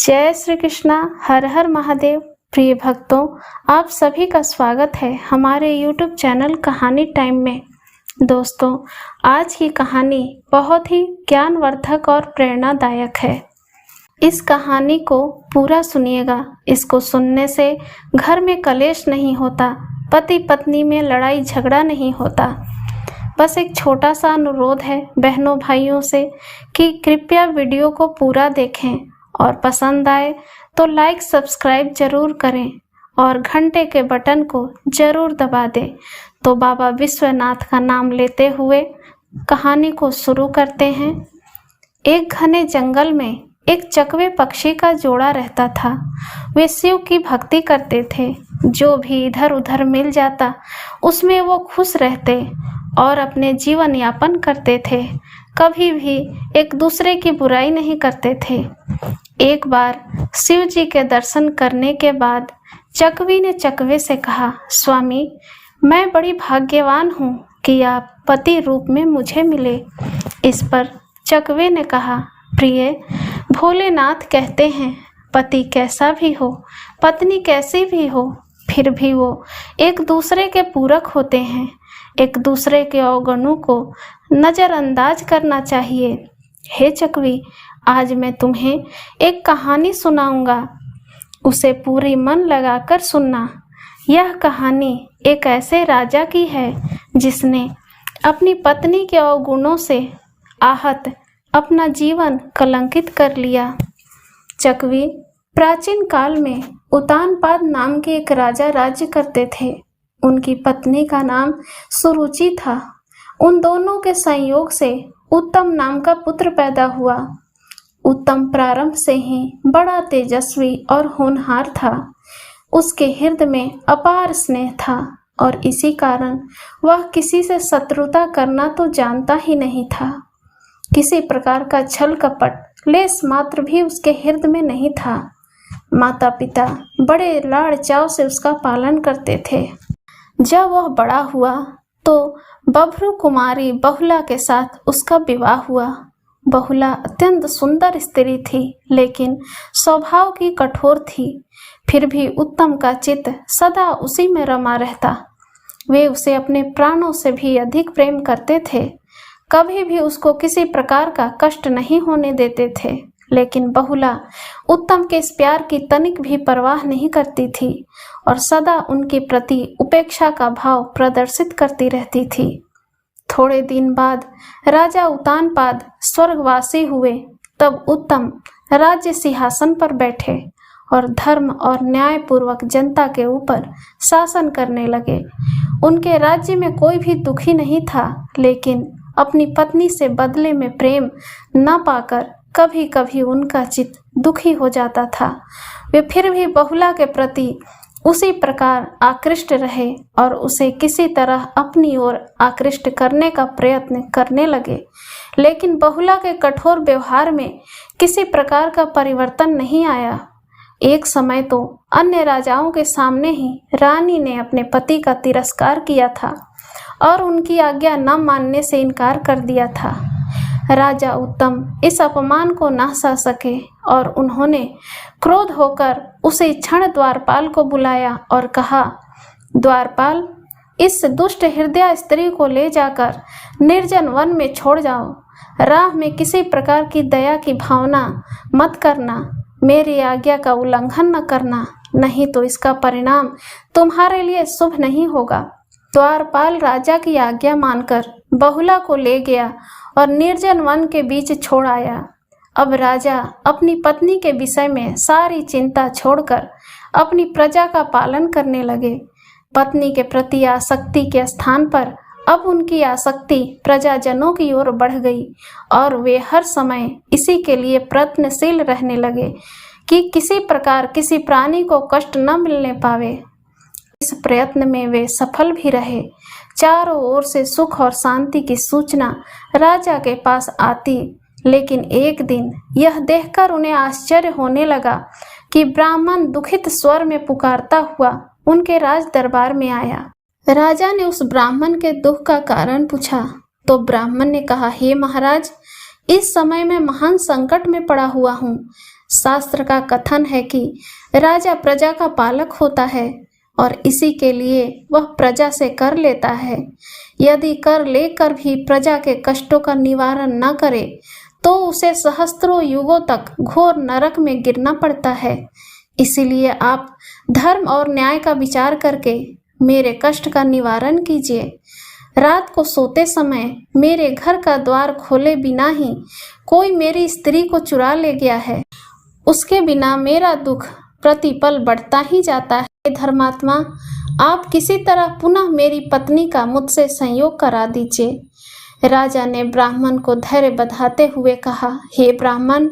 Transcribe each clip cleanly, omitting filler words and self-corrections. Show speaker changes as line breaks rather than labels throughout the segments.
जय श्री कृष्णा। हर हर महादेव। प्रिय भक्तों, आप सभी का स्वागत है हमारे YouTube चैनल कहानी टाइम में। दोस्तों, आज की कहानी बहुत ही ज्ञानवर्धक और प्रेरणादायक है। इस कहानी को पूरा सुनिएगा। इसको सुनने से घर में कलेश नहीं होता, पति पत्नी में लड़ाई झगड़ा नहीं होता। बस एक छोटा सा अनुरोध है बहनों भाइयों से कि कृपया वीडियो को पूरा देखें और पसंद आए तो लाइक सब्सक्राइब जरूर करें और घंटे के बटन को जरूर दबा दें। तो बाबा विश्वनाथ का नाम लेते हुए कहानी को शुरू करते हैं। एक घने जंगल में एक चकवे पक्षी का जोड़ा रहता था। वे शिव की भक्ति करते थे। जो भी इधर उधर मिल जाता उसमें वो खुश रहते और अपने जीवन यापन करते थे। कभी भी एक दूसरे की बुराई नहीं करते थे। एक बार शिव जी के दर्शन करने के बाद चकवी ने चकवे से कहा, स्वामी, मैं बड़ी भाग्यवान हूँ कि आप पति रूप में मुझे मिले। इस पर चकवे ने कहा, प्रिय, भोलेनाथ कहते हैं पति कैसा भी हो, पत्नी कैसी भी हो, फिर भी वो एक दूसरे के पूरक होते हैं। एक दूसरे के अवगुणों को नज़रअंदाज करना चाहिए। हे चकवी, आज मैं तुम्हें एक कहानी सुनाऊंगा, उसे पूरी मन लगाकर सुनना। यह कहानी एक ऐसे राजा की है जिसने अपनी पत्नी के अवगुणों से आहत अपना जीवन कलंकित कर लिया। चकवी, प्राचीन काल में उतानपाद नाम के एक राजा राज्य करते थे। उनकी पत्नी का नाम सुरुचि था। उन दोनों के संयोग से उत्तम नाम का पुत्र पैदा हुआ। उत्तम प्रारंभ से ही बड़ा तेजस्वी और होनहार था। उसके हृदय में अपार स्नेह था और इसी कारण वह किसी से शत्रुता करना तो जानता ही नहीं था। किसी प्रकार का छल कपट लेस मात्र भी उसके हृदय में नहीं था। माता पिता बड़े लाड़ चाव से उसका पालन करते थे। जब वह बड़ा हुआ तो बभ्रू कुमारी बहुला के साथ उसका विवाह हुआ। बहुला अत्यंत सुंदर स्त्री थी, लेकिन स्वभाव की कठोर थी। फिर भी उत्तम का चित्त सदा उसी में रमा रहता। वे उसे अपने प्राणों से भी अधिक प्रेम करते थे। कभी भी उसको किसी प्रकार का कष्ट नहीं होने देते थे। लेकिन बहुला उत्तम के इस प्यार की तनिक भी परवाह नहीं करती थी और सदा उनके प्रति उपेक्षा का भाव प्रदर्शित करती रहती थी। थोड़े दिन बाद राजा उतानपाद स्वर्गवासी हुए। तब उत्तम राज्य सिंहासन पर बैठे और धर्म और न्याय पूर्वक जनता के ऊपर शासन करने लगे। उनके राज्य में कोई भी दुखी नहीं था, लेकिन अपनी पत्नी से बदले में प्रेम न पाकर कभी कभी उनका चित्त दुखी हो जाता था। वे फिर भी बहुला के प्रति उसी प्रकार आकृष्ट रहे और उसे किसी तरह अपनी ओर आकृष्ट करने का प्रयत्न करने लगे। लेकिन बहुला के कठोर व्यवहार में किसी प्रकार का परिवर्तन नहीं आया। एक समय तो अन्य राजाओं के सामने ही रानी ने अपने पति का तिरस्कार किया था और उनकी आज्ञा न मानने से इनकार कर दिया था। राजा उत्तम इस अपमान को न सह सके और उन्होंने क्रोध होकर उसे क्षण द्वारपाल को बुलाया और कहा, द्वारपाल, इस दुष्ट हृदय स्त्री को ले जाकर निर्जन वन में छोड़ जाओ। राह में किसी प्रकार की दया की भावना मत करना। मेरी आज्ञा का उल्लंघन न करना, नहीं तो इसका परिणाम तुम्हारे लिए शुभ नहीं होगा। द्वारपाल राजा की आज्ञा मानकर बहुला को ले गया और निर्जन वन के बीच छोड़ आया। अब राजा अपनी पत्नी के विषय में सारी चिंता छोड़कर अपनी प्रजा का पालन करने लगे। पत्नी के प्रति आसक्ति के स्थान पर अब उनकी आसक्ति प्रजाजनों की ओर बढ़ गई और वे हर समय इसी के लिए प्रयत्नशील रहने लगे कि किसी प्रकार किसी प्राणी को कष्ट न मिलने पावे। इस प्रयत्न में वे सफल भी रहे। चारों ओर से सुख और शांति की सूचना राजा के पास आती, लेकिन एक दिन यह देखकर उन्हें आश्चर्य होने लगा कि ब्राह्मण दुखित स्वर में पुकारता हुआ उनके राज दरबार में आया। राजा ने उस ब्राह्मण के दुख का कारण पूछा तो ब्राह्मण ने कहा, हे महाराज, इस समय मैं महान संकट में पड़ा हुआ हूँ। शास्त्र का कथन है कि राजा प्रजा का पालक होता है और इसी के लिए वह प्रजा से कर लेता है। यदि कर लेकर भी प्रजा के कष्टों का निवारण न करे तो उसे सहस्त्रों युगों तक घोर नरक में गिरना पड़ता है। इसीलिए आप धर्म और न्याय का विचार करके मेरे कष्ट का निवारण कीजिए। रात को सोते समय मेरे घर का द्वार खोले बिना ही कोई मेरी स्त्री को चुरा ले गया है। उसके बिना मेरा दुख प्रतिपल बढ़ता ही जाता है। धर्मात्मा, आप किसी तरह पुनः मेरी पत्नी का मुझसे संयोग करा दीजिए। राजा ने ब्राह्मण को धैर्य बंधाते हुए कहा, हे ब्राह्मण,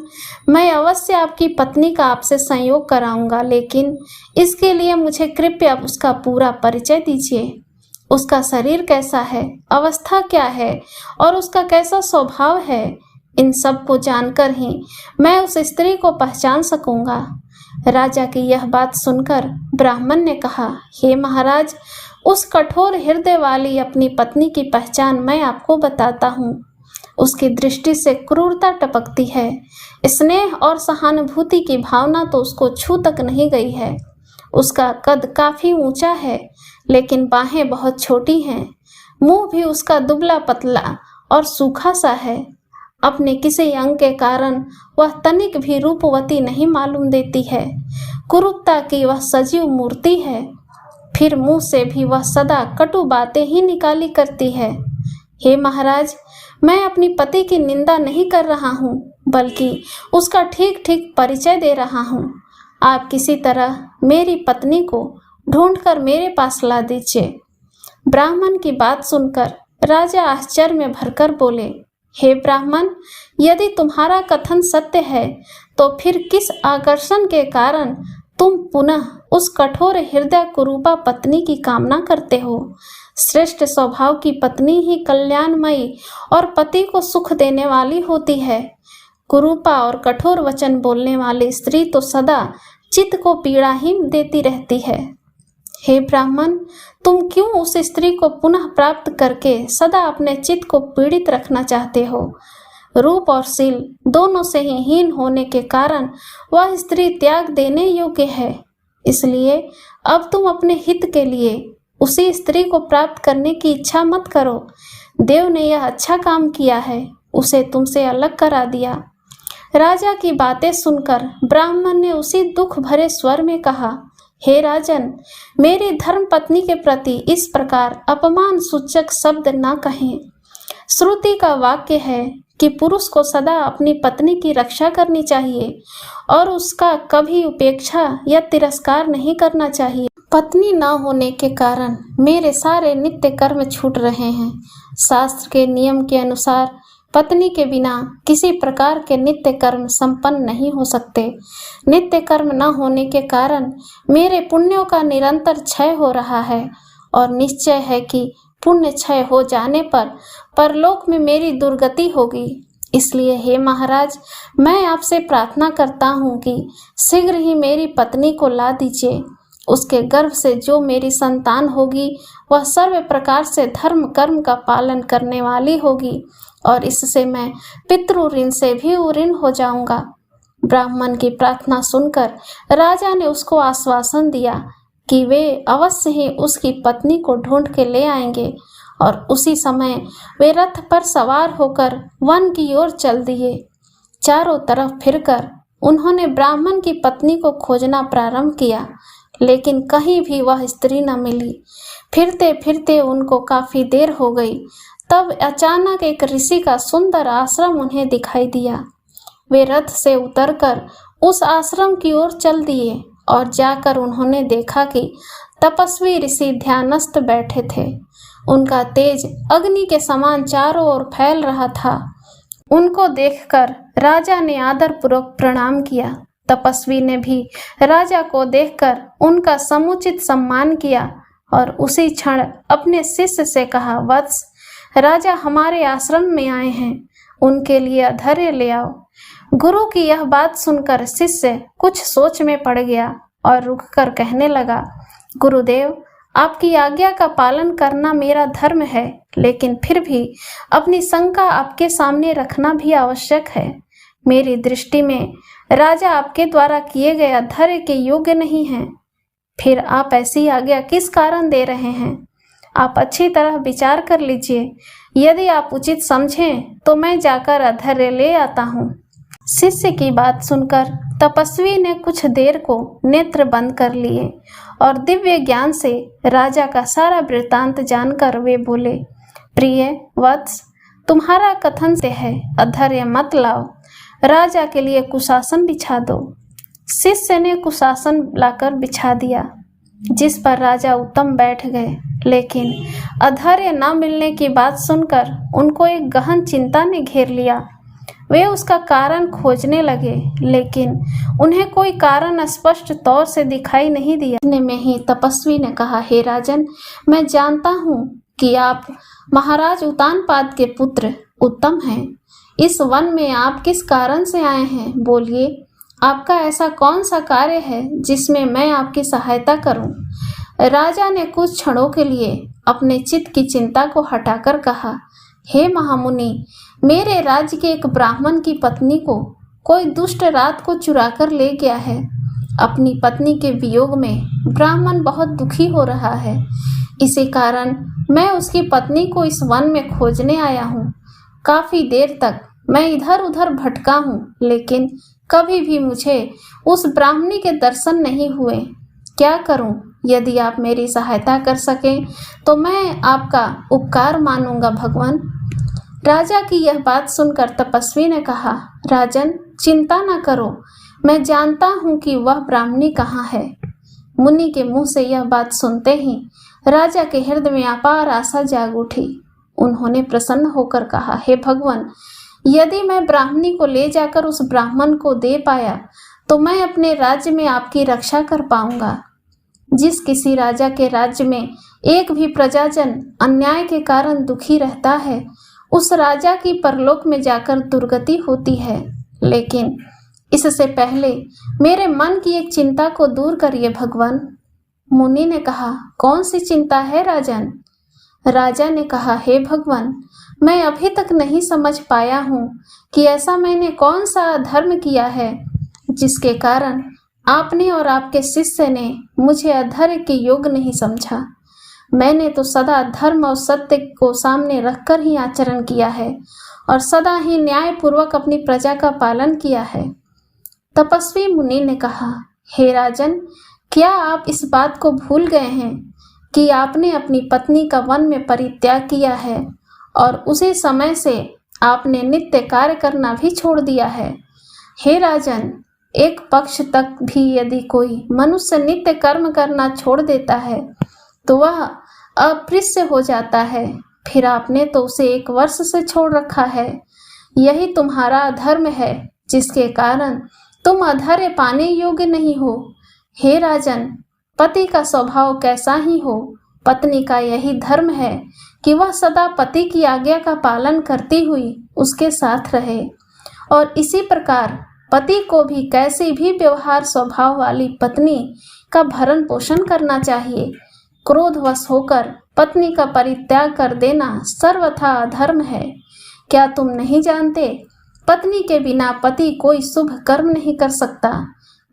मैं अवश्य आपकी पत्नी का आपसे संयोग कराऊंगा, लेकिन इसके लिए मुझे कृपया उसका पूरा परिचय दीजिए। उसका शरीर कैसा है, अवस्था क्या है और उसका कैसा स्वभाव है, इन सब को जानकर ही मैं उस स्त्री को पहचान सकूंगा। राजा की यह बात सुनकर ब्राह्मण ने कहा, हे महाराज, उस कठोर हृदय वाली अपनी पत्नी की पहचान मैं आपको बताता हूँ। उसकी दृष्टि से क्रूरता टपकती है। स्नेह और सहानुभूति की भावना तो उसको छू तक नहीं गई है। उसका कद काफी ऊंचा है, लेकिन बाहें बहुत छोटी हैं। मुंह भी उसका दुबला पतला और सूखा सा है। अपने किसी अंग के कारण वह तनिक भी रूपवती नहीं मालूम देती है। कुरूपता की वह सजीव मूर्ति है। फिर मुंह से भी वह सदा कटु बातें ही निकाली करती है। हे महाराज, मैं अपनी पति की निंदा नहीं कर रहा हूँ, बल्कि उसका ठीक ठीक परिचय दे रहा हूँ। आप किसी तरह मेरी पत्नी को ढूंढकर मेरे पास ला दीजिए। ब्राह्मण की बात सुनकर राजा आश्चर्य में भरकर बोले, हे ब्राह्मण, यदि तुम्हारा कथन सत्य है तो फिर किस आकर्षण के कारण तुम पुनः उस कठोर हृदय कुरूपा पत्नी की कामना करते हो? श्रेष्ठ स्वभाव की पत्नी ही कल्याणमयी और पति को सुख देने वाली होती है। कुरूपा और कठोर वचन बोलने वाली स्त्री तो सदा चित्त को पीड़ा ही देती रहती है। हे ब्राह्मण, तुम क्यों उस स्त्री को पुनः प्राप्त करके सदा अपने चित्त को पीड़ित रखना चाहते हो? रूप और शील दोनों से ही हीन होने के कारण वह स्त्री त्याग देने योग्य है। इसलिए अब तुम अपने हित के लिए उसी स्त्री को प्राप्त करने की इच्छा मत करो। देव ने यह अच्छा काम किया है, उसे तुमसे अलग करा दिया। राजा की बातें सुनकर ब्राह्मण ने उसी दुख भरे स्वर में कहा, हे राजन, मेरी धर्म पत्नी के प्रति इस प्रकार अपमान सूचक शब्द न कहें। श्रुति का वाक्य है कि पुरुष को सदा अपनी पत्नी की रक्षा करनी चाहिए और उसका कभी उपेक्षा या तिरस्कार नहीं करना चाहिए। पत्नी न होने के कारण मेरे सारे नित्य कर्म छूट रहे हैं। शास्त्र के नियम के अनुसार पत्नी के बिना किसी प्रकार के नित्य कर्म संपन्न नहीं हो सकते। नित्य कर्म न होने के कारण मेरे पुण्यों का निरंतर क्षय हो रहा है और निश्चय है कि पुण्य क्षय हो जाने पर परलोक में मेरी दुर्गति होगी। इसलिए हे महाराज, मैं आपसे प्रार्थना करता हूँ कि शीघ्र ही मेरी पत्नी को ला दीजिए। उसके गर्भ से जो मेरी संतान होगी वह सर्व प्रकार से धर्म कर्म का पालन करने वाली होगी और इससे मैं पितृ ऋण से भी उऋण हो जाऊंगा। ब्राह्मण की प्रार्थना सुनकर राजा ने उसको आश्वासन दिया कि वे अवश्य ही उसकी पत्नी को ढूंढ के ले आएंगे और उसी समय वे रथ पर सवार होकर वन की ओर चल दिए। चारों तरफ फिरकर उन्होंने ब्राह्मण की पत्नी को खोजना प्रारंभ किया, लेकिन कहीं भी वह स्त्री न मिली। फिरते फिरते उनको काफी देर हो गई। तब अचानक एक ऋषि का सुंदर आश्रम उन्हें दिखाई दिया। वे रथ से उतरकर उस आश्रम की ओर चल दिए और जाकर उन्होंने देखा कि तपस्वी ऋषि ध्यानस्थ बैठे थे। उनका तेज अग्नि के समान चारों ओर फैल रहा था। उनको देखकर राजा ने आदरपूर्वक प्रणाम किया। तपस्वी ने भी राजा को देखकर उनका समुचित सम्मान किया और उसी क्षण अपने शिष्य से कहा, वत्स, राजा हमारे आश्रम में आए हैं, उनके लिए अर्घ्य ले आओ। गुरु की यह बात सुनकर शिष्य कुछ सोच में पड़ गया और रुककर कहने लगा, गुरुदेव, आपकी आज्ञा का पालन करना मेरा धर्म है, लेकिन फिर भी अपनी शंका आपके सामने रखना भी आवश्यक है। मेरी दृष्टि में राजा आपके द्वारा किए गए अधर्य के योग्य नहीं हैं। फिर आप ऐसी आज्ञा किस कारण दे रहे हैं? आप अच्छी तरह विचार कर लीजिए। यदि आप उचित समझें तो मैं जाकर अधर्य ले आता हूँ। शिष्य की बात सुनकर तपस्वी ने कुछ देर को नेत्र बंद कर लिए और दिव्य ज्ञान से राजा का सारा वृत्तांत जानकर वे बोले, प्रिय वत्स, तुम्हारा कथन से है, अधर्य मत लाओ, राजा के लिए कुशासन बिछा दो। शिष्य ने कुशासन लाकर बिछा दिया, जिस पर राजा उत्तम बैठ गए। लेकिन अधर्य न मिलने की बात सुनकर उनको एक गहन चिंता ने घेर लिया। वे उसका कारण खोजने लगे, लेकिन उन्हें कोई कारण स्पष्ट तौर से दिखाई नहीं दिया। इतने में ही तपस्वी ने कहा, हे राजन, मैं जानता हूँ कि आप महाराज उत्तानपाद के पुत्र उत्तम हैं। इस वन में आप किस कारण से आए हैं? बोलिए, आपका ऐसा कौन सा कार्य है जिसमें मैं आपकी सहायता करूं? राजा ने कुछ क्षणों के लिए अपने चित्त की चिंता को हटाकर कहा, हे महामुनि, मेरे राज्य के एक ब्राह्मण की पत्नी को कोई दुष्ट रात को चुरा कर ले गया है। अपनी पत्नी के वियोग में ब्राह्मण बहुत दुखी हो रहा है। इसी कारण मैं उसकी पत्नी को इस वन में खोजने आया हूँ। काफी देर तक मैं इधर उधर भटका हूँ, लेकिन कभी भी मुझे उस ब्राह्मणी के दर्शन नहीं हुए। क्या करूं? यदि आप मेरी सहायता कर सकें तो मैं आपका उपकार मानूंगा भगवान। राजा की यह बात सुनकर तपस्वी ने कहा, राजन, चिंता न करो, मैं जानता हूं कि वह ब्राह्मणी कहाँ है। मुनि के मुंह से यह बात सुनते ही राजा के हृदय में अपार आशा जाग उठी। उन्होंने प्रसन्न होकर कहा, हे भगवान, यदि मैं ब्राह्मणी को ले जाकर उस ब्राह्मण को दे पाया तो मैं अपने राज्य में आपकी रक्षा कर पाऊंगा। जिस किसी राजा के राज्य में एक भी प्रजाजन अन्याय के कारण दुखी रहता है, उस राजा की परलोक में जाकर दुर्गति होती है। लेकिन इससे पहले मेरे मन की एक चिंता को दूर करिए भगवान। मुनि ने कहा, कौन सी चिंता है राजन? राजा ने कहा, हे भगवान, मैं अभी तक नहीं समझ पाया हूँ कि ऐसा मैंने कौन सा धर्म किया है जिसके कारण आपने और आपके शिष्य ने मुझे अधर्य के योग्य नहीं समझा। मैंने तो सदा धर्म और सत्य को सामने रखकर ही आचरण किया है और सदा ही न्यायपूर्वक अपनी प्रजा का पालन किया है। तपस्वी मुनि ने कहा, हे राजन, क्या आप इस बात को भूल गए हैं कि आपने अपनी पत्नी का वन में परित्याग किया है और उसी समय से आपने नित्य कार्य करना भी छोड़ दिया है? हे राजन, एक पक्ष तक भी यदि कोई मनुष्य नित्य कर्म करना छोड़ देता है तो वह अप्रिय हो जाता है। फिर आपने तो उसे 1 वर्ष से छोड़ रखा है। यही तुम्हारा अधर्म है, जिसके कारण तुम अधर्य पाने योग्य नहीं हो। हे राजन, पति का स्वभाव कैसा ही हो, पत्नी का यही धर्म है कि वह सदा पति की आज्ञा का पालन करती हुई उसके साथ रहे। और इसी प्रकार पति को भी कैसी भी व्यवहार स्वभाव वाली पत्नी का भरण पोषण करना चाहिए। क्रोधवश होकर पत्नी का परित्याग कर देना सर्वथा अधर्म है। क्या तुम नहीं जानते, पत्नी के बिना पति कोई शुभ कर्म नहीं कर सकता।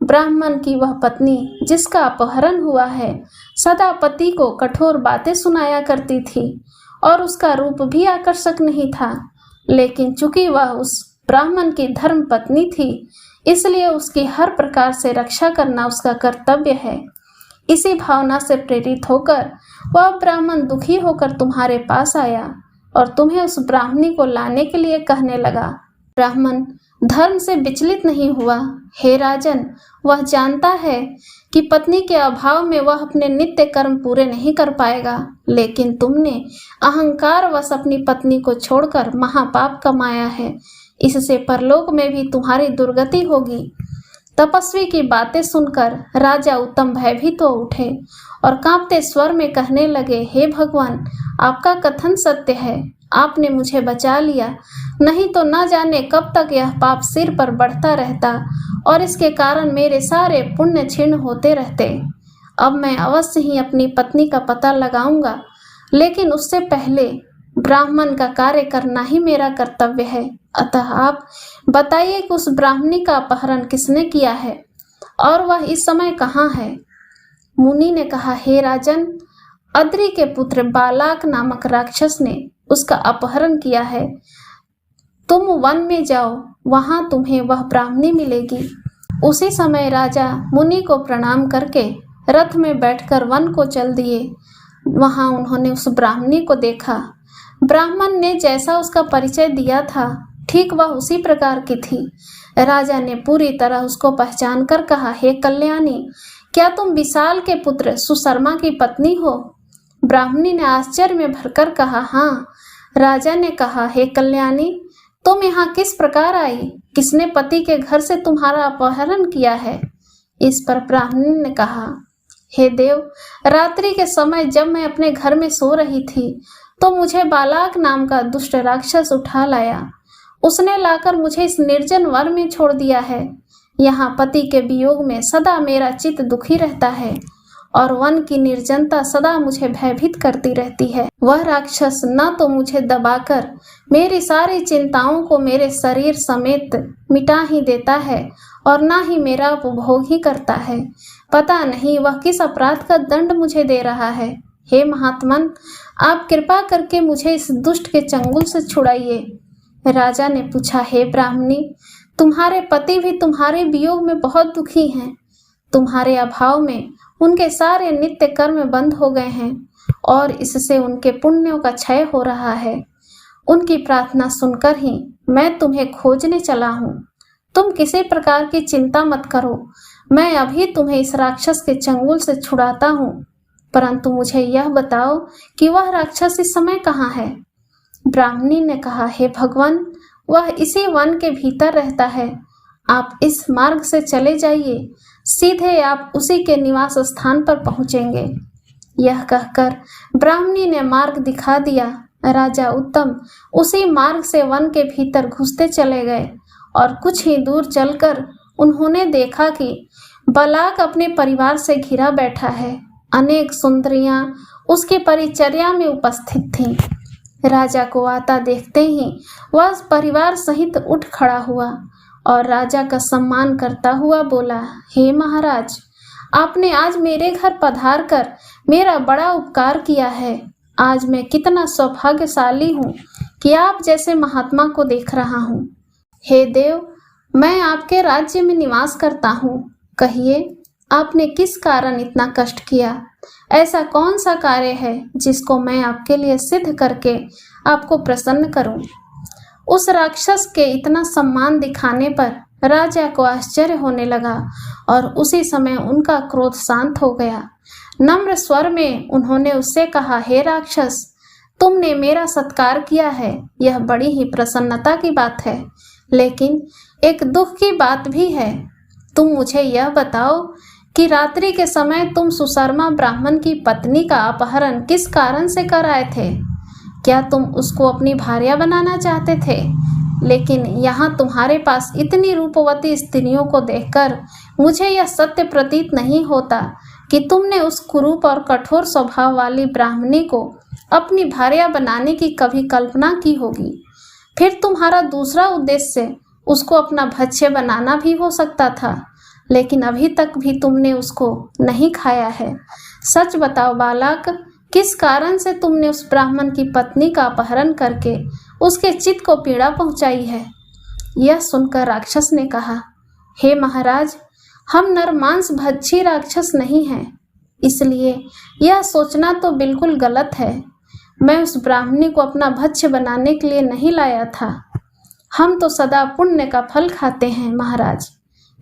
ब्राह्मण की वह पत्नी जिसका अपहरण हुआ है सदा पति को कठोर बातें सुनाया करती थी और उसका रूप भी आकर्षक नहीं था, लेकिन चूंकि वह उस ब्राह्मण की धर्म पत्नी थी, इसलिए उसकी हर प्रकार से रक्षा करना उसका कर्तव्य है। इसी भावना से प्रेरित होकर वह ब्राह्मण दुखी होकर तुम्हारे पास आया और तुम्हें उस ब्राह्मणी को लाने के लिए कहने लगा। ब्राह्मण धर्म से विचलित नहीं हुआ। हे राजन, वह जानता है कि पत्नी के अभाव में वह अपने नित्य कर्म पूरे नहीं कर पाएगा, लेकिन तुमने अहंकारवश अपनी पत्नी को छोड़कर महापाप कमाया है। इससे परलोक में भी तुम्हारी दुर्गति होगी। तपस्वी की बातें सुनकर राजा उत्तम भयभीत हो उठे और कांपते स्वर में कहने लगे, हे भगवान, आपका कथन सत्य है। आपने मुझे बचा लिया, नहीं तो न जाने कब तक यह पाप सिर पर बढ़ता रहता और इसके कारण मेरे सारे पुण्य क्षीण होते रहते। अब मैं अवश्य ही अपनी पत्नी का पता लगाऊंगा, लेकिन उससे पहले ब्राह्मण का कार्य करना ही मेरा कर्तव्य है। अतः आप बताइए कि उस ब्राह्मणी का अपहरण किसने किया है और वह इस समय कहाँ है। मुनि ने कहा, हे राजन, अद्रि के पुत्र बालाक नामक राक्षस ने उसका अपहरण किया है। तुम वन में जाओ, वहां तुम्हें वह ब्राह्मणी मिलेगी। उसी समय राजा मुनि को प्रणाम करके रथ में बैठकर वन को चल दिए। वहां उन्होंने उस ब्राह्मणी को देखा। ब्राह्मण ने जैसा उसका परिचय दिया था ठीक वह उसी प्रकार की थी। राजा ने पूरी तरह उसको पहचान कर कहा, हे कल्याणी, क्या तुम विशाल के पुत्र सुशर्मा की पत्नी हो? ब्राह्मणी ने आश्चर्य में भरकर कहा, हाँ। राजा ने कहा, हे कल्याणी, तुम यहाँ किस प्रकार आई? किसने पति के घर से तुम्हारा अपहरण किया है? इस पर ब्राह्मणी ने कहा, हे देव, रात्रि के समय जब मैं अपने घर में सो रही थी तो मुझे बालाक नाम का दुष्ट राक्षस उठा लाया। उसने लाकर मुझे इस निर्जन वन में छोड़ दिया है। यहाँ पति के वियोग में सदा मेरा चित्त दुखी रहता है और वन की निर्जनता सदा मुझे भयभीत करती रहती है। वह राक्षस न तो मुझे दबाकर मेरी सारी चिंताओं को मेरे शरीर समेत मिटा ही देता है और न ही मेरा उपभोग ही करता है। पता नहीं वह किस अपराध का दंड मुझे दे रहा है। हे महात्मन, आप कृपा करके मुझे इस दुष्ट के चंगुल से छुड़ाइए। राजा ने पूछा, हे ब्राह्मणी, तुम्हारे पति भी तुम्हारे वियोग में बहुत दुखी हैं। तुम्हारे अभाव में उनके सारे नित्य कर्म बंद हो गए हैं और इससे उनके पुण्यों का क्षय हो रहा है। उनकी प्रार्थना सुनकर ही मैं तुम्हें खोजने चला हूँ। तुम किसी प्रकार की चिंता मत करो, मैं अभी तुम्हें इस राक्षस के चंगुल से छुड़ाता हूँ। परंतु मुझे यह बताओ कि वह राक्षस इस समय कहाँ है? ब्राह्मणी ने कहा, हे भगवान, वह इसी वन के भीतर रहता है। आप इस मार्ग से चले जाइए, सीधे आप उसी के निवास स्थान पर पहुंचेंगे। यह कहकर ब्राह्मणी ने मार्ग दिखा दिया। राजा उत्तम उसी मार्ग से वन के भीतर घुसते चले गए और कुछ ही दूर चलकर उन्होंने देखा कि बालाक अपने परिवार से घिरा बैठा है। अनेक सुंदरियां उसकी परिचर्या में उपस्थित थीं। राजा को आता देखते ही वह परिवार सहित उठ खड़ा हुआ और राजा का सम्मान करता हुआ बोला, हे महाराज, आपने आज मेरे घर पधार कर मेरा बड़ा उपकार किया है। आज मैं कितना सौभाग्यशाली हूँ कि आप जैसे महात्मा को देख रहा हूँ। हे देव, मैं आपके राज्य में निवास करता हूँ। कहिए, आपने किस कारण इतना कष्ट किया? ऐसा कौन सा कार्य है जिसको मैं आपके लिए सिद्ध करके आपको प्रसन्न करूं? उस राक्षस के इतना सम्मान दिखाने पर राजा को आश्चर्य होने लगा और उसी समय उनका क्रोध शांत हो गया। नम्र स्वर में उन्होंने उससे कहा, हे राक्षस, तुमने मेरा सत्कार किया है, यह बड़ी ही प्रसन्नता की बात है, लेकिन एक दुख की बात भी है। तुम मुझे यह बताओ कि रात्रि के समय तुम सुशर्मा ब्राह्मण की पत्नी का अपहरण किस कारण से कर आए थे? क्या तुम उसको अपनी भार्या बनाना चाहते थे? लेकिन यहाँ तुम्हारे पास इतनी रूपवती स्त्रियों को देखकर मुझे यह सत्य प्रतीत नहीं होता कि तुमने उस कुरूप और कठोर स्वभाव वाली ब्राह्मणी को अपनी भार्या बनाने की कभी कल्पना की होगी। फिर तुम्हारा दूसरा उद्देश्य उसको अपना भक्ष्य बनाना भी हो सकता था, लेकिन अभी तक भी तुमने उसको नहीं खाया है। सच बताओ बालक, किस कारण से तुमने उस ब्राह्मण की पत्नी का अपहरण करके उसके चित्त को पीड़ा पहुंचाई है? यह सुनकर राक्षस ने कहा, हे महाराज, हम नरमांस भक्षी राक्षस नहीं हैं, इसलिए यह सोचना तो बिल्कुल गलत है। मैं उस ब्राह्मणी को अपना भक्ष्य बनाने के लिए नहीं लाया था। हम तो सदा पुण्य का फल खाते हैं महाराज।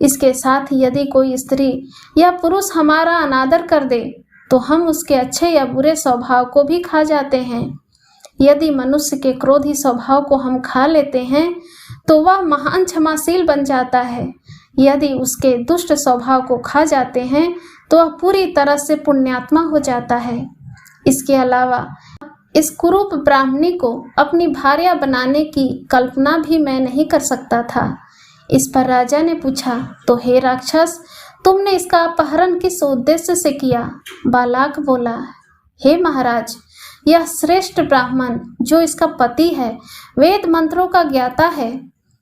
इसके साथ यदि कोई स्त्री या पुरुष हमारा अनादर कर दे तो हम उसके अच्छे या बुरे स्वभाव को भी खा जाते हैं। यदि मनुष्य के क्रोधी स्वभाव को हम खा लेते हैं तो वह महान क्षमाशील बन जाता है। यदि उसके दुष्ट स्वभाव को खा जाते हैं तो वह पूरी तरह से पुण्यात्मा हो जाता है। इसके अलावा इस कुरूप ब्राह्मणी को अपनी भार्या बनाने की कल्पना भी मैं नहीं कर सकता था। इस पर राजा ने पूछा, तो हे राक्षस, तुमने इसका अपहरण किस उद्देश्य से किया? बालाक बोला, हे महाराज, यह श्रेष्ठ ब्राह्मण जो इसका पति है, वेद मंत्रों का ज्ञाता है,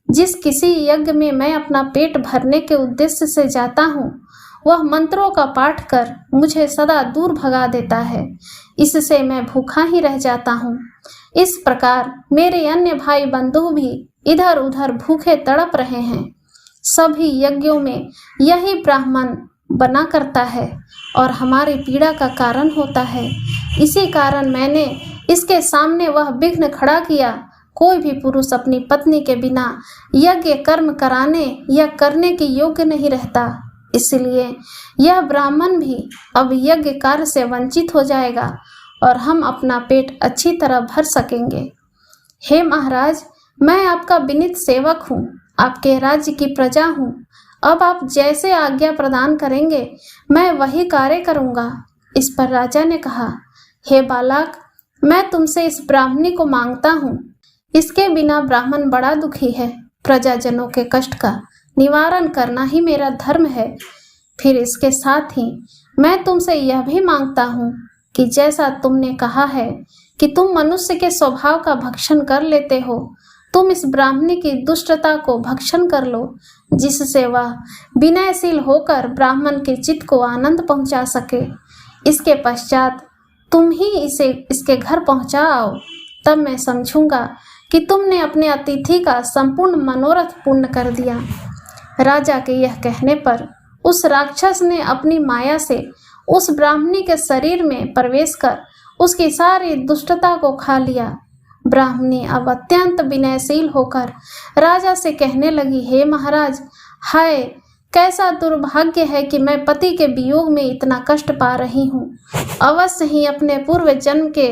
जिस किसी यज्ञ में मैं अपना पेट भरने के उद्देश्य से जाता हूँ, वह मंत्रों का पाठ कर मुझे सदा दूर भगा देता है। इससे मैं भूखा ही रह जाता हूँ। इस प्रकार मेरे अन्य भाई बंधु भी इधर उधर भूखे तड़प रहे हैं। सभी यज्ञों में यही ब्राह्मण बना करता है और हमारी पीड़ा का कारण होता है। इसी कारण मैंने इसके सामने वह विघ्न खड़ा किया। कोई भी पुरुष अपनी पत्नी के बिना यज्ञ कर्म कराने या करने के योग्य नहीं रहता। इसलिए यह ब्राह्मण भी अब यज्ञ कार्य से वंचित हो जाएगा और हम अपना पेट अच्छी तरह भर सकेंगे। हे महाराज, मैं आपका विनीत सेवक हूँ, आपके राज्य की प्रजा हूँ। अब आप जैसे आज्ञा प्रदान करेंगे मैं वही कार्य करूँगा। इस पर राजा ने कहा, हे बालक, मैं तुमसे इस ब्राह्मणी को मांगता हूँ। इसके बिना ब्राह्मण बड़ा दुखी है। प्रजाजनों के कष्ट का निवारण करना ही मेरा धर्म है। फिर इसके साथ ही मैं तुमसे यह भी मांगता हूँ कि जैसा तुमने कहा है कि तुम मनुष्य के स्वभाव का भक्षण कर लेते हो, तुम इस ब्राह्मणी की दुष्टता को भक्षण कर लो, जिससे वह विनयशील होकर ब्राह्मण के चित्त को आनंद पहुंचा सके। इसके पश्चात तुम ही इसे इसके घर पहुंचा आओ, तब मैं समझूंगा कि तुमने अपने अतिथि का संपूर्ण मनोरथ पूर्ण कर दिया। राजा के यह कहने पर उस राक्षस ने अपनी माया से उस ब्राह्मणी के शरीर में प्रवेश कर उसकी सारी दुष्टता को खा लिया। ब्राह्मणी अब अत्यंत विनयशील होकर राजा से कहने लगी, हे महाराज, हाय, कैसा दुर्भाग्य है कि मैं पति के वियोग में इतना कष्ट पा रही हूँ। अवश्य ही अपने पूर्व जन्म के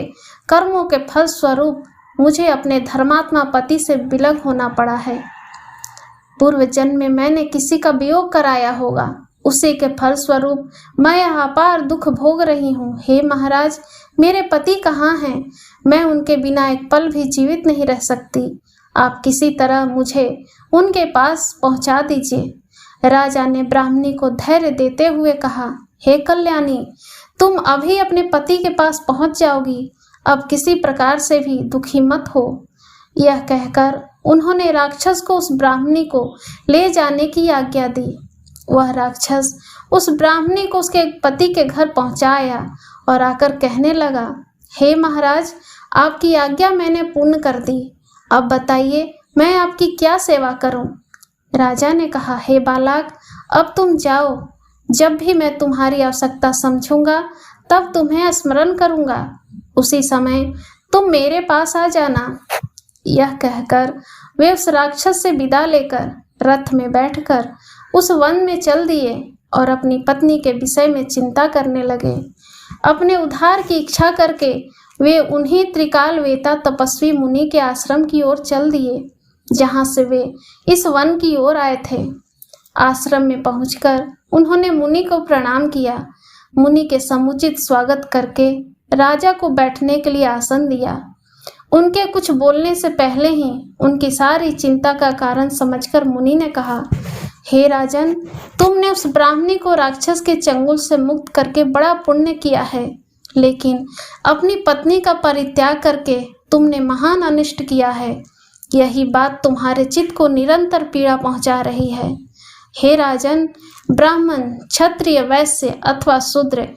कर्मों के फल स्वरूप मुझे अपने धर्मात्मा पति से विलग होना पड़ा है। पूर्व जन्म में मैंने किसी का वियोग कराया होगा, उसी के फल स्वरूप मैं यह अपार दुख भोग रही हूँ। हे महाराज, मेरे पति कहाँ हैं? मैं उनके बिना एक पल भी जीवित नहीं रह सकती। आप किसी तरह मुझे उनके पास पहुँचा दीजिए। राजा ने ब्राह्मणी को धैर्य देते हुए कहा, हे कल्याणी, तुम अभी अपने पति के पास पहुँच जाओगी। अब किसी प्रकार से भी दुखी मत हो। यह कहकर उन्होंने राक्षस को उस ब्राह्मणी को ले जाने की आज्ञा दी। वह राक्षस उस ब्राह्मणी को उसके पति के घर पहुंचाया और आकर कहने लगा, हे महाराज, आपकी आज्ञा मैंने पूर्ण कर दी। अब बताइए मैं आपकी क्या सेवा करूं? राजा ने कहा, हे बालक, अब तुम जाओ। जब भी मैं तुम्हारी आवश्यकता समझूंगा तब तुम्हें स्मरण करूंगा। उसी समय तुम मेरे पास आ जाना। यह कहकर वे उस राक्षस से विदा लेकर रथ में बैठकर उस वन में चल दिए और अपनी पत्नी के विषय में चिंता करने लगे। अपने उद्धार की इच्छा करके वे उन्हीं त्रिकालवेता तपस्वी मुनि के आश्रम की ओर चल दिए, जहाँ से वे इस वन की ओर आए थे। आश्रम में पहुंचकर उन्होंने मुनि को प्रणाम किया। मुनि के समुचित स्वागत करके राजा को बैठने के लिए आसन दिया। उनके कुछ बोलने से पहले ही उनकी सारी चिंता का कारण समझकर मुनि ने कहा, हे राजन, तुमने उस ब्राह्मणी को राक्षस के चंगुल से मुक्त करके बड़ा पुण्य किया है, लेकिन अपनी पत्नी का परित्याग करके तुमने महान अनिष्ट किया है। यही बात तुम्हारे चित्त को निरंतर पीड़ा पहुंचा रही है। हे राजन, ब्राह्मण, क्षत्रिय, वैश्य अथवा शूद्र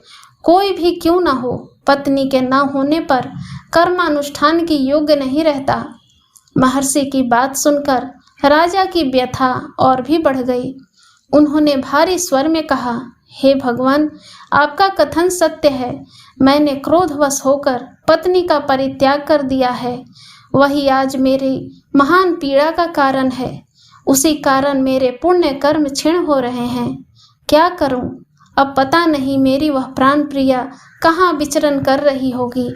कोई भी क्यों न हो, पत्नी के न होने पर कर्मानुष्ठान की योग्य नहीं रहता। महर्षि की बात सुनकर राजा की व्यथा और भी बढ़ गई। उन्होंने भारी स्वर में कहा, हे भगवान, आपका कथन सत्य है। मैंने क्रोधवश होकर पत्नी का परित्याग कर दिया है। वही आज मेरी महान पीड़ा का कारण है। उसी कारण मेरे पुण्य कर्म क्षीण हो रहे हैं। क्या करूं? अब पता नहीं मेरी वह प्राण प्रिया कहाँ विचरण कर रही होगी।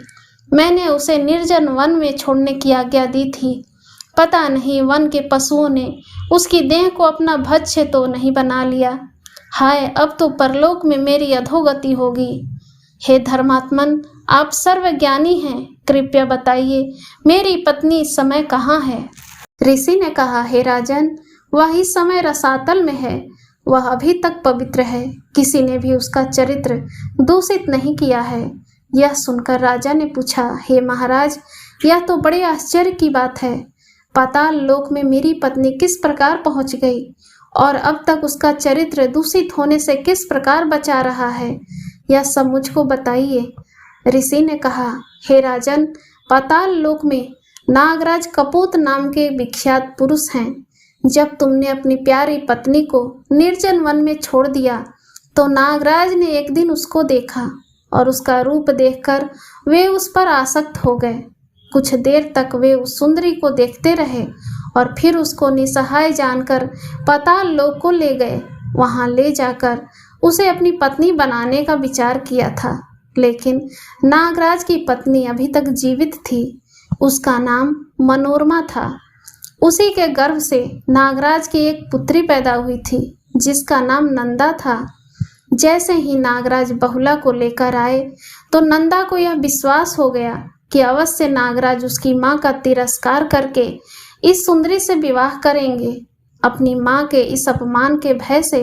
मैंने उसे निर्जन वन में छोड़ने की आज्ञा दी थी। पता नहीं वन के पशुओं ने उसकी देह को अपना भक्ष्य तो नहीं बना लिया। हाय, अब तो परलोक में मेरी अधोगति होगी। हे धर्मात्मन, आप सर्वज्ञानी हैं, कृपया बताइए मेरी पत्नी इस समय कहाँ है? ऋषि ने कहा, हे राजन, वह इस समय रसातल में है। वह अभी तक पवित्र है। किसी ने भी उसका चरित्र दूषित नहीं किया है। यह सुनकर राजा ने पूछा, हे महाराज, यह तो बड़े आश्चर्य की बात है। पाताल लोक में मेरी पत्नी किस प्रकार पहुंच गई और अब तक उसका चरित्र दूषित होने से किस प्रकार बचा रहा है, यह सब मुझको बताइए। ऋषि ने कहा, हे राजन, पाताल लोक में नागराज कपोत नाम के विख्यात पुरुष हैं। जब तुमने अपनी प्यारी पत्नी को निर्जन वन में छोड़ दिया तो नागराज ने एक दिन उसको देखा और उसका रूप देखकर वे उस पर आसक्त हो गए। कुछ देर तक वे उस सुंदरी को देखते रहे और फिर उसको निसहाय जानकर पाताल लोक को ले गए। वहां ले जाकर उसे अपनी पत्नी बनाने का विचार किया था, लेकिन नागराज की पत्नी अभी तक जीवित थी। उसका नाम मनोरमा था। उसी के गर्भ से नागराज की एक पुत्री पैदा हुई थी जिसका नाम नंदा था। जैसे ही नागराज बहुला को लेकर आए तो नंदा को यह विश्वास हो गया कि अवश्य नागराज उसकी माँ का तिरस्कार करके इस सुंदरी से विवाह करेंगे। अपनी माँ के इस अपमान के भय से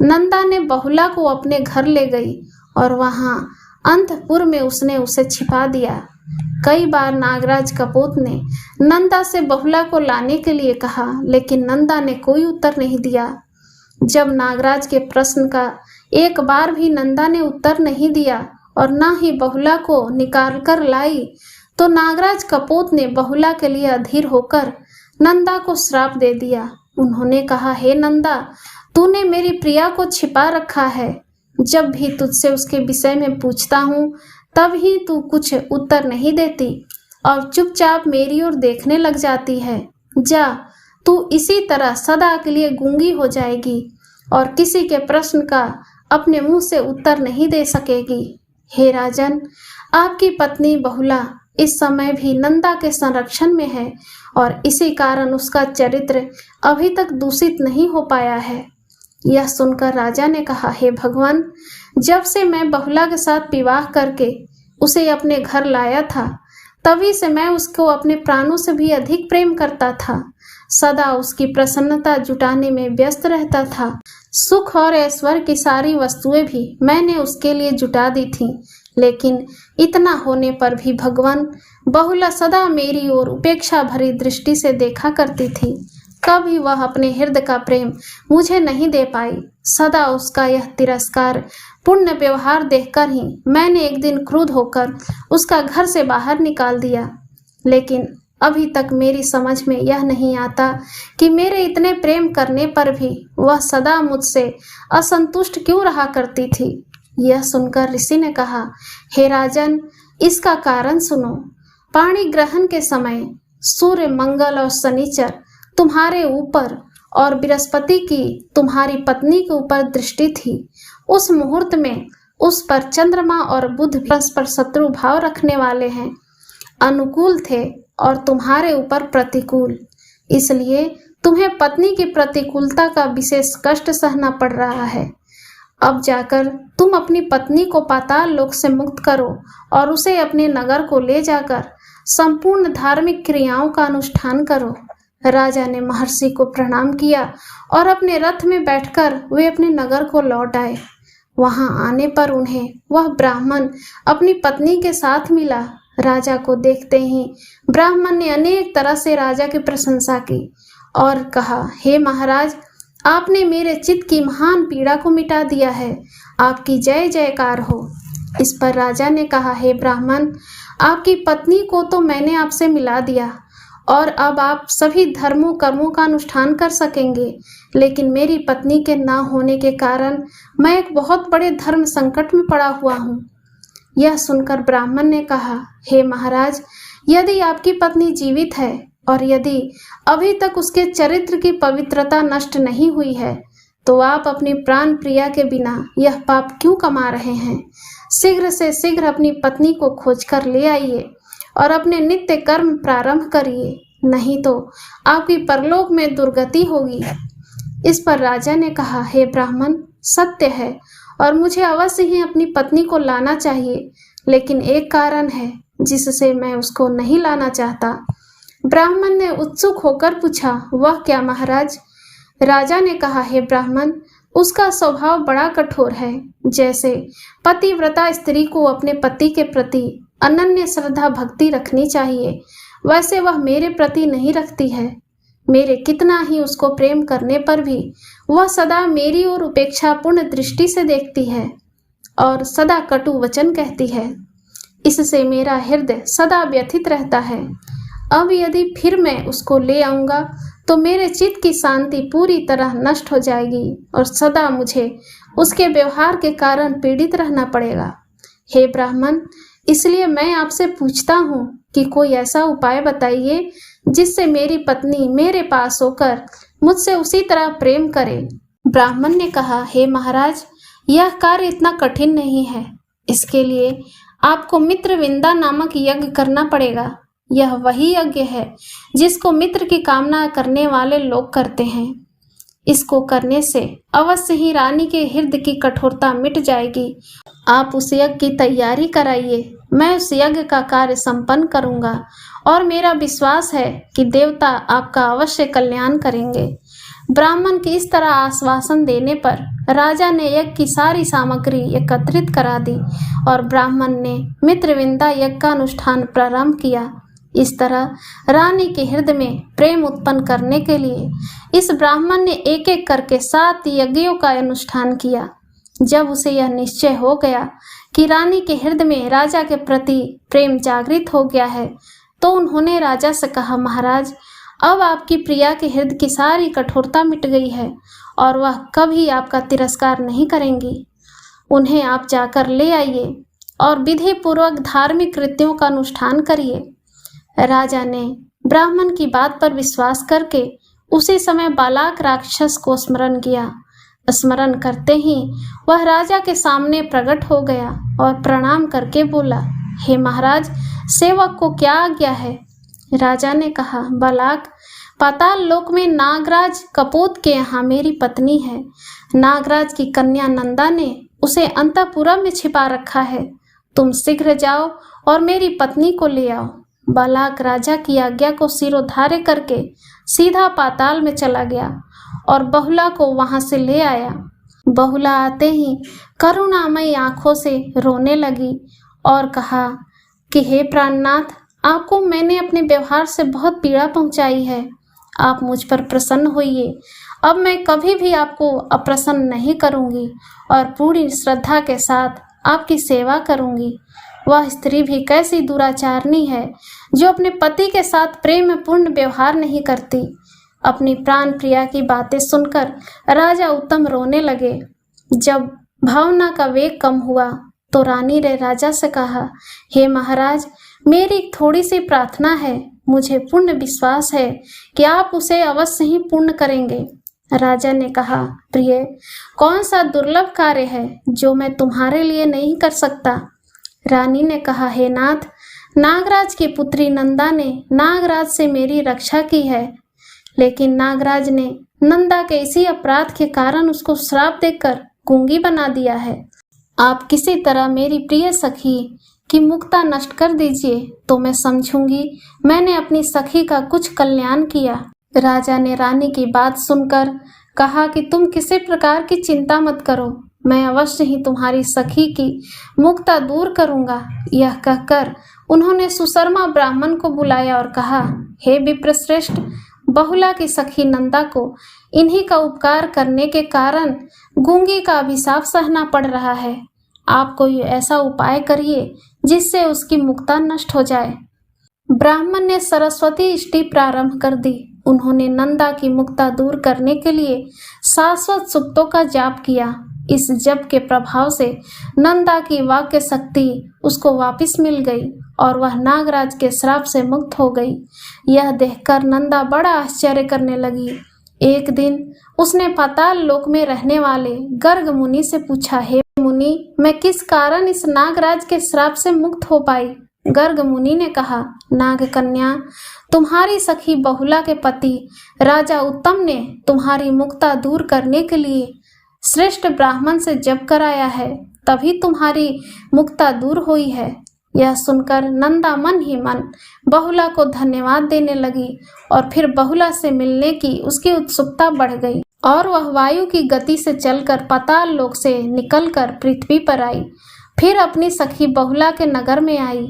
नंदा ने बहुला को अपने घर ले गई और वहां अंतपुर में उसने उसे छिपा दिया। कई बार नागराज कपोत ने नंदा से बहुला को लाने के लिए कहा, लेकिन नंदा ने कोई उत्तर नहीं दिया। जब नागराज के प्रश्न का एक बार भी नंदा ने उत्तर नहीं दिया और न ही बहुला को निकाल कर लाई, तो नागराज कपोत ने बहुला के लिए अधीर होकर नंदा को श्राप दे दिया। उन्होंने कहा, हे नंदा, तूने मेरी प्रिया को छिपा रखा है। जब भी तुझसे उसके विषय में पूछता हूँ तब ही तू कुछ उत्तर नहीं देती और चुपचाप मेरी ओर देखने लग जाती है। जा, तू इसी तरह सदा के लिए गूंगी हो जाएगी और किसी के प्रश्न का अपने मुंह से उत्तर नहीं दे सकेगी। हे राजन, आपकी पत्नी बहुला इस समय भी नंदा के संरक्षण में है और इसी कारण उसका चरित्र अभी तक दूषित नहीं हो पाया है। यह सुनकर राजा ने कहा, हे भगवान, जब से मैं बहुला के साथ विवाह करके उसे अपने घर लाया था तभी से मैं उसको अपने प्राणों से भी अधिक प्रेम करता था। सदा उसकी प्रसन्नता जुटाने में व्यस्त रहता था। सुख और ऐश्वर्य की सारी वस्तुएं भी मैंने उसके लिए जुटा दी थीं, लेकिन इतना होने पर भी भगवान, बहुला सदा मेरी ओर उपेक्षा भरी दृष्टि से देखा करती थी। कभी वह अपने हृदय का प्रेम मुझे नहीं दे पाई। सदा उसका यह तिरस्कार पुण्य व्यवहार देखकर ही मैंने एक दिन क्रुद्ध होकर उसका घर से बाहर निकाल दिया। लेकिन अभी तक मेरी समझ में यह नहीं आता कि मेरे इतने प्रेम करने पर भी वह सदा मुझसे असंतुष्ट क्यों रहा करती थी। यह सुनकर ऋषि ने कहा, हे राजन, इसका कारण सुनो। पाणी ग्रहण के समय सूर्य, मंगल और शनिचर तुम्हारे ऊपर और बृहस्पति की तुम्हारी पत्नी के ऊपर दृष्टि थी। उस मुहूर्त में उस पर चंद्रमा और बुध परस्पर शत्रु भाव रखने वाले हैं, अनुकूल थे और तुम्हारे ऊपर प्रतिकूल। इसलिए तुम्हें पत्नी की प्रतिकूलता का विशेष कष्ट सहना पड़ रहा है। अब जाकर तुम अपनी पत्नी को पाताल लोक से मुक्त करो और उसे अपने नगर को ले जाकर संपूर्ण धार्मिक क्रियाओं का अनुष्ठान करो। राजा ने महर्षि को प्रणाम किया और अपने रथ में बैठकर वे अपने नगर को लौट आए। वहां आने पर उन्हें वह ब्राह्मण अपनी पत्नी के साथ मिला। राजा को देखते ही ब्राह्मण ने अनेक तरह से राजा की प्रशंसा की और कहा, हे महाराज, आपने मेरे चित्त की महान पीड़ा को मिटा दिया है। आपकी जय जयकार हो। इस पर राजा ने कहा, हे ब्राह्मण, आपकी पत्नी को तो मैंने आपसे मिला दिया और अब आप सभी धर्मों कर्मों का अनुष्ठान कर सकेंगे, लेकिन मेरी पत्नी के ना होने के कारण मैं एक बहुत बड़े धर्म संकट में पड़ा हुआ हूँ। यह सुनकर ब्राह्मण ने कहा, हे महाराज, यदि आपकी पत्नी जीवित है और यदि अभी तक उसके चरित्र की पवित्रता नष्ट नहीं हुई है तो आप अपनी प्राण प्रिया के बिना यह पाप क्यों कमा रहे हैं? शीघ्र से शीघ्र अपनी पत्नी को खोजकर ले आइए और अपने नित्य कर्म प्रारंभ करिए, नहीं तो आपकी परलोक में दुर्गति होगी। इस पर राजा ने कहा, हे ब्राह्मण, सत्य है और मुझे अवश्य ही अपनी पत्नी को लाना चाहिए, लेकिन एक कारण है जिससे मैं उसको नहीं लाना चाहता। ब्राह्मण ने उत्सुक होकर पूछा, वह क्या महाराज? राजा ने कहा, हे ब्राह्मण, उसका स्वभाव बड़ा कठोर है। जैसे पतिव्रता स्त्री को अपने पति के प्रति अनन्य श्रद्धा भक्ति रखनी चाहिए, वैसे वह मेरे प्रति नहीं रखती है। मेरे कितना ही उसको प्रेम करने पर भी वह सदा मेरी ओर उपेक्षापूर्ण दृष्टि से देखती है और सदा कटु वचन कहती है। इससे मेरा हृदय सदा व्यथित रहता है। अब यदि फिर मैं उसको ले आऊंगा तो मेरे चित्त की शांति पूरी तरह नष्ट हो जाएगी और सदा मुझे उसके व्यवहार के कारण पीड़ित रहना पड़ेगा। हे ब्राह्मण, इसलिए मैं आपसे पूछता हूँ कि कोई ऐसा उपाय बताइए जिससे मेरी पत्नी मेरे पास होकर मुझसे उसी तरह प्रेम करे। ब्राह्मण ने कहा, हे महाराज, यह कार्य इतना कठिन नहीं है। इसके लिए आपको मित्रविंदा नामक यज्ञ करना पड़ेगा। यह वही यज्ञ है जिसको मित्र की कामना करने वाले लोग करते हैं। इसको करने से अवश्य ही रानी के हृदय की कठोरता मिट जाएगी। आप उस यज्ञ की तैयारी कराइए। मैं उस यज्ञ का कार्य संपन्न करूंगा और मेरा विश्वास है कि देवता आपका अवश्य कल्याण करेंगे। ब्राह्मण की इस तरह आश्वासन देने पर राजा ने यज्ञ की सारी सामग्री एकत्रित करा दी और ब्राह्मण ने मित्रविंदा यज्ञ का अनुष्ठान प्रारंभ किया। इस तरह रानी के हृदय में प्रेम उत्पन्न करने के लिए इस ब्राह्मण ने एक एक करके 7 यज्ञों का अनुष्ठान किया। जब उसे यह निश्चय हो गया कि रानी के हृदय में राजा के प्रति प्रेम जागृत हो गया है, तो उन्होंने राजा से कहा, महाराज, अब आपकी प्रिया के हृदय की सारी कठोरता मिट गई है और वह कभी आपका तिरस्कार नहीं करेंगी। उन्हें आप जाकर ले आइए और विधि पूर्वक धार्मिक कृत्यों का अनुष्ठान करिए। राजा ने ब्राह्मण की बात पर विश्वास करके उसी समय बालाक राक्षस को स्मरण किया। स्मरण करते ही वह राजा के सामने प्रकट हो गया और प्रणाम करके बोला, हे महाराज, सेवक को क्या आज्ञा है? राजा ने कहा, बालाक, पाताल लोक में नागराज कपोत के यहाँ मेरी पत्नी है। नागराज की कन्या नंदा ने उसे अंतःपुर में छिपा रखा है। तुम शीघ्र जाओ और मेरी पत्नी को ले आओ। बालाक राजा की आज्ञा को सिरोधार्य करके सीधा पाताल में चला गया और बहुला को वहां से ले आया। बहुला आते ही करुणामयी आंखों से रोने लगी और कहा कि हे प्राणनाथ, आपको मैंने अपने व्यवहार से बहुत पीड़ा पहुंचाई है। आप मुझ पर प्रसन्न होइए। अब मैं कभी भी आपको अप्रसन्न नहीं करूंगी और पूरी श्रद्धा के साथ आपकी सेवा करूंगी। वह स्त्री भी कैसी दुराचारनी है जो अपने पति के साथ प्रेम पूर्ण व्यवहार नहीं करती। अपनी प्राण प्रिया की बातें सुनकर राजा उत्तम रोने लगे। जब भावना का वेग कम हुआ तो रानी ने राजा से कहा, हे महाराज, मेरी थोड़ी सी प्रार्थना है। मुझे पूर्ण विश्वास है कि आप उसे अवश्य ही पूर्ण करेंगे। राजा ने कहा, प्रिय, कौन सा दुर्लभ कार्य है जो मैं तुम्हारे लिए नहीं कर सकता? रानी ने कहा, हे नाथ, नागराज की पुत्री नंदा ने नागराज से मेरी रक्षा की है, लेकिन नागराज ने नंदा के इसी अपराध के कारण उसको श्राप देकर गूंगी बना दिया है। आप किसी तरह मेरी प्रिय सखी की मुक्ता नष्ट कर दीजिए तो मैं समझूंगी मैंने अपनी सखी का कुछ कल्याण किया। राजा ने रानी की बात सुनकर कहा कि तुम किसी प्रकार की चिंता मत करो, मैं अवश्य ही तुम्हारी सखी की मुक्ता दूर करूंगा। यह कहकर उन्होंने सुशर्मा ब्राह्मण को बुलाया और कहा, हे विप्रश्रेष्ठ, बहुला की सखी नंदा को इन्हीं का उपकार करने के कारण गूंगी का अभिशाप सहना पड़ रहा है। आप कोई ऐसा उपाय करिए जिससे उसकी मुक्ता नष्ट हो जाए। ब्राह्मण ने सरस्वती ष्टि प्रारंभ कर दी। उन्होंने नंदा की मुक्ता दूर करने के लिए शाश्वत सूक्तों का जाप किया। इस जप के प्रभाव से नंदा की वाक्य शक्ति उसको वापस मिल गई और वह नागराज के श्राप से मुक्त हो गई। यह देखकर नंदा बड़ा आश्चर्य करने लगी। एक दिन उसने पाताल लोक में रहने वाले गर्ग मुनि से पूछा, हे मुनि, मैं किस कारण इस नागराज के श्राप से मुक्त हो पाई? गर्ग मुनि ने कहा, नाग कन्या, तुम्हारी सखी बहुला के पति राजा उत्तम ने तुम्हारी मुक्ता दूर करने के लिए श्रेष्ठ ब्राह्मण से जप कराया है, तभी तुम्हारी मुक्ता दूर हुई है। यह सुनकर नंदा मन ही मन बहुला को धन्यवाद देने लगी और फिर बहुला से मिलने की उसकी उत्सुकता बढ़ गई। और वह वायु की गति से चलकर पाताल लोक से निकलकर पृथ्वी पर आई। फिर अपनी सखी बहुला के नगर में आई।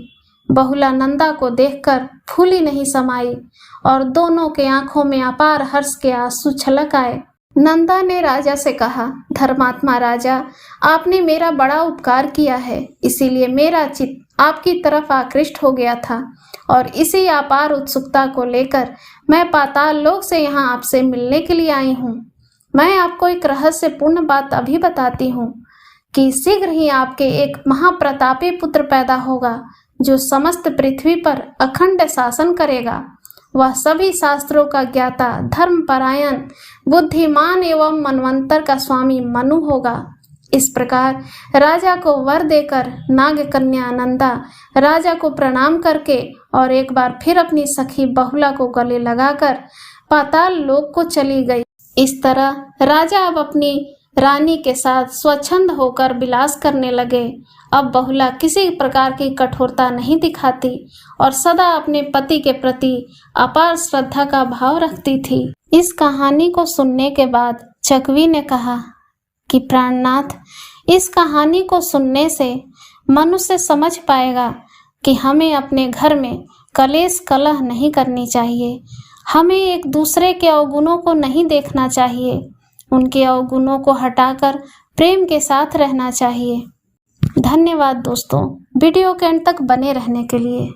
बहुला नंदा को देखकर फूली नहीं समाई और दोनों के आंखों में अपार हर्ष के आंसू छलक आए। नंदा ने राजा से कहा, धर्मात्मा राजा, आपने मेरा बड़ा उपकार किया है, इसीलिए मेरा चित्त आपकी तरफ आकृष्ट हो गया था और इसी अपार उत्सुकता को लेकर मैं पाताल लोक से यहाँ आपसे मिलने के लिए आई हूँ। मैं आपको एक रहस्यपूर्ण बात अभी बताती हूँ कि शीघ्र ही आपके एक महाप्रतापी पुत्र पैदा होगा जो समस्त पृथ्वी पर अखंड शासन करेगा। वह सभी शास्त्रों का ज्ञाता, धर्मपरायण, बुद्धिमान एवं मनवंतर का स्वामी मनु होगा। इस प्रकार राजा को वर देकर नागकन्या नंदा राजा को प्रणाम करके और एक बार फिर अपनी सखी बहुला को गले लगाकर पाताल लोक को चली गई। इस तरह राजा अब अपनी रानी के साथ स्वच्छंद होकर विलास करने लगे। अब बहुला किसी प्रकार की कठोरता नहीं दिखाती और सदा अपने पति के प्रति अपार श्रद्धा का भाव रखती थी। इस कहानी को सुनने के बाद चकवी ने कहा कि प्राणनाथ, इस कहानी को सुनने से मनुष्य समझ पाएगा कि हमें अपने घर में कलेश कलह नहीं करनी चाहिए। हमें एक दूसरे के अवगुणों को नहीं देखना चाहिए, उनके अवगुणों को हटाकर प्रेम के साथ रहना चाहिए। धन्यवाद दोस्तों, वीडियो के अंत तक बने रहने के लिए।